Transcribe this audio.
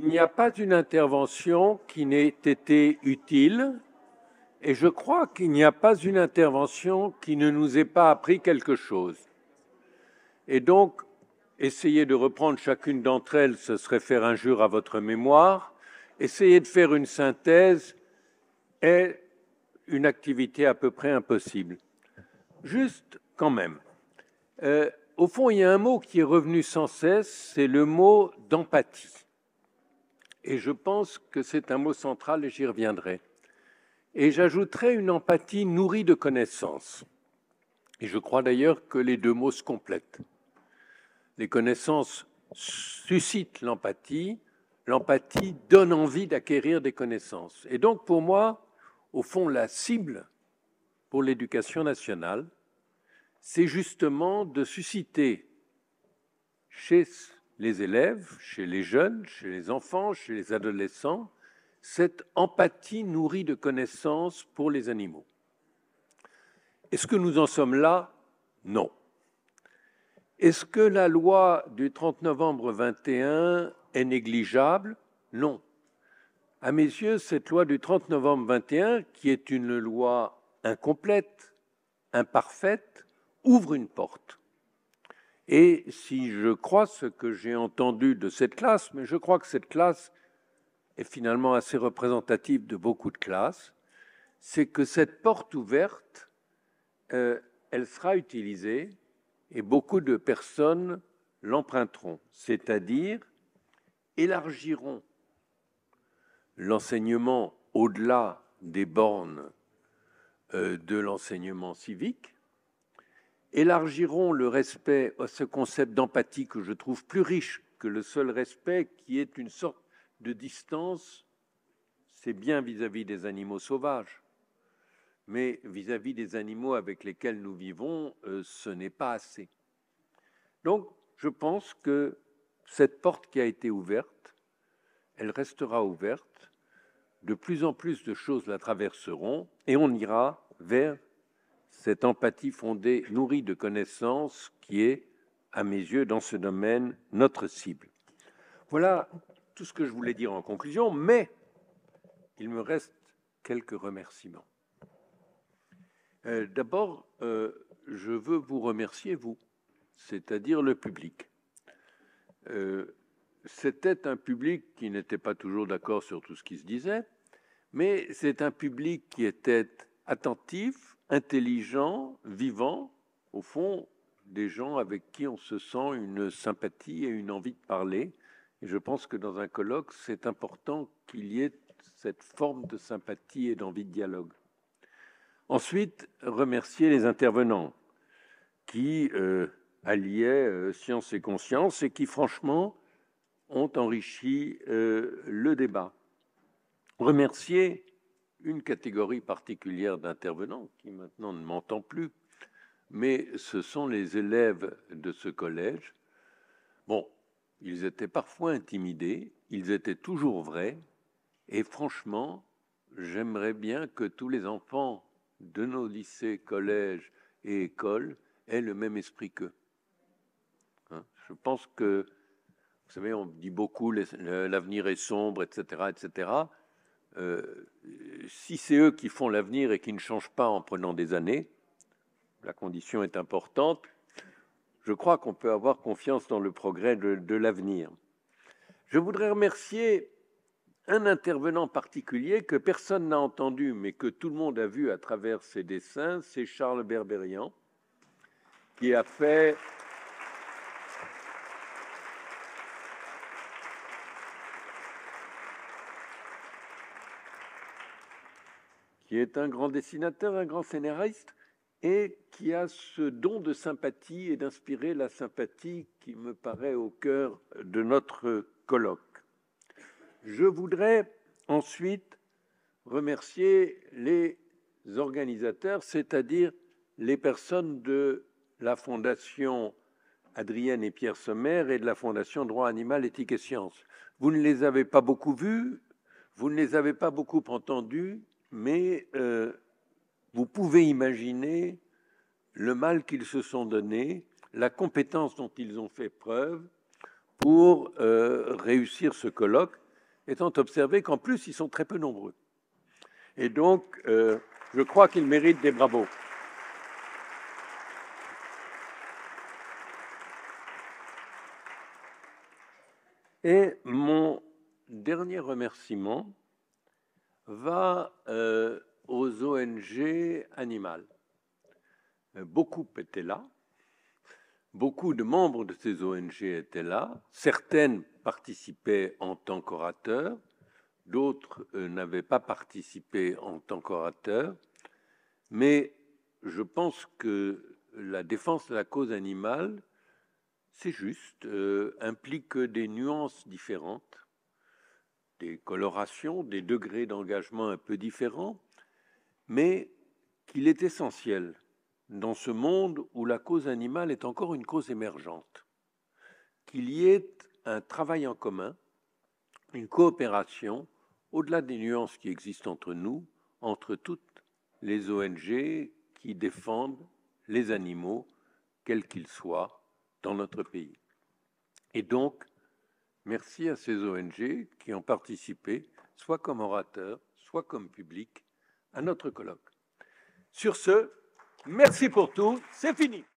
Il n'y a pas une intervention qui n'ait été utile, et je crois qu'il n'y a pas une intervention qui ne nous ait pas appris quelque chose. Et donc, essayer de reprendre chacune d'entre elles, ce serait faire injure à votre mémoire. Essayer de faire une synthèse est une activité à peu près impossible. Juste quand même. Au fond, il y a un mot qui est revenu sans cesse, c'est le mot d'empathie. Et je pense que c'est un mot central et j'y reviendrai. Et j'ajouterai une empathie nourrie de connaissances. Et je crois d'ailleurs que les deux mots se complètent. Les connaissances suscitent l'empathie donne envie d'acquérir des connaissances. Et donc pour moi, au fond, la cible pour l'éducation nationale, c'est justement de susciter chez les élèves, chez les jeunes, chez les enfants, chez les adolescents, cette empathie nourrie de connaissances pour les animaux. Est-ce que nous en sommes là? Non. Est-ce que la loi du 30 novembre 21 est négligeable? Non. À mes yeux, cette loi du 30 novembre 21, qui est une loi incomplète, imparfaite, ouvre une porte. Et si je crois ce que j'ai entendu de cette classe, mais je crois que cette classe est finalement assez représentative de beaucoup de classes, c'est que cette porte ouverte, elle sera utilisée et beaucoup de personnes l'emprunteront, c'est-à-dire élargiront l'enseignement au-delà des bornes de l'enseignement civique, élargiront le respect à ce concept d'empathie que je trouve plus riche que le seul respect qui est une sorte de distance, c'est bien vis-à-vis des animaux sauvages, mais vis-à-vis des animaux avec lesquels nous vivons, ce n'est pas assez. Donc, je pense que cette porte qui a été ouverte, elle restera ouverte, de plus en plus de choses la traverseront, et on ira vers cette empathie fondée, nourrie de connaissances, qui est, à mes yeux, dans ce domaine, notre cible. Voilà tout ce que je voulais dire en conclusion, mais il me reste quelques remerciements. D'abord, je veux vous remercier, vous, c'est-à-dire le public. C'était un public qui n'était pas toujours d'accord sur tout ce qui se disait, mais c'est un public qui était attentif, intelligent, vivant, au fond, des gens avec qui on se sent une sympathie et une envie de parler. Et je pense que dans un colloque, c'est important qu'il y ait cette forme de sympathie et d'envie de dialogue. Ensuite, remercier les intervenants qui alliaient science et conscience et qui, franchement, ont enrichi le débat. Remercier une catégorie particulière d'intervenants qui maintenant ne m'entend plus, mais ce sont les élèves de ce collège. Bon, ils étaient parfois intimidés, ils étaient toujours vrais, et franchement, j'aimerais bien que tous les enfants de nos lycées, collèges et écoles aient le même esprit qu'eux. Je pense que, vous savez, on dit beaucoup l'avenir est sombre, etc., etc. Si c'est eux qui font l'avenir et qui ne changent pas en prenant des années, la condition est importante, je crois qu'on peut avoir confiance dans le progrès de l'avenir. Je voudrais remercier un intervenant particulier que personne n'a entendu, mais que tout le monde a vu à travers ses dessins, c'est Charles Berberian, qui a fait... qui est un grand dessinateur, un grand scénariste, et qui a ce don de sympathie et d'inspirer la sympathie qui me paraît au cœur de notre colloque. Je voudrais ensuite remercier les organisateurs, c'est-à-dire les personnes de la Fondation Adrienne et Pierre Sommer et de la Fondation Droit Animal, Éthique et Sciences. Vous ne les avez pas beaucoup vus, vous ne les avez pas beaucoup entendus, mais vous pouvez imaginer le mal qu'ils se sont donné, la compétence dont ils ont fait preuve pour réussir ce colloque. étant observé qu'en plus, ils sont très peu nombreux. Et donc, je crois qu'ils méritent des bravos. Et mon dernier remerciement va aux ONG animales. Beaucoup étaient là. Beaucoup de membres de ces ONG étaient là. Certaines participaient en tant qu'orateurs, d'autres n'avaient pas participé en tant qu'orateurs. Mais je pense que la défense de la cause animale, c'est juste, implique des nuances différentes, des colorations, des degrés d'engagement un peu différents, mais qu'il est essentiel dans ce monde où la cause animale est encore une cause émergente, qu'il y ait un travail en commun, une coopération, au-delà des nuances qui existent entre nous, entre toutes les ONG qui défendent les animaux, quels qu'ils soient, dans notre pays. Et donc, merci à ces ONG qui ont participé, soit comme orateurs, soit comme public, à notre colloque. Sur ce, merci pour tout, c'est fini.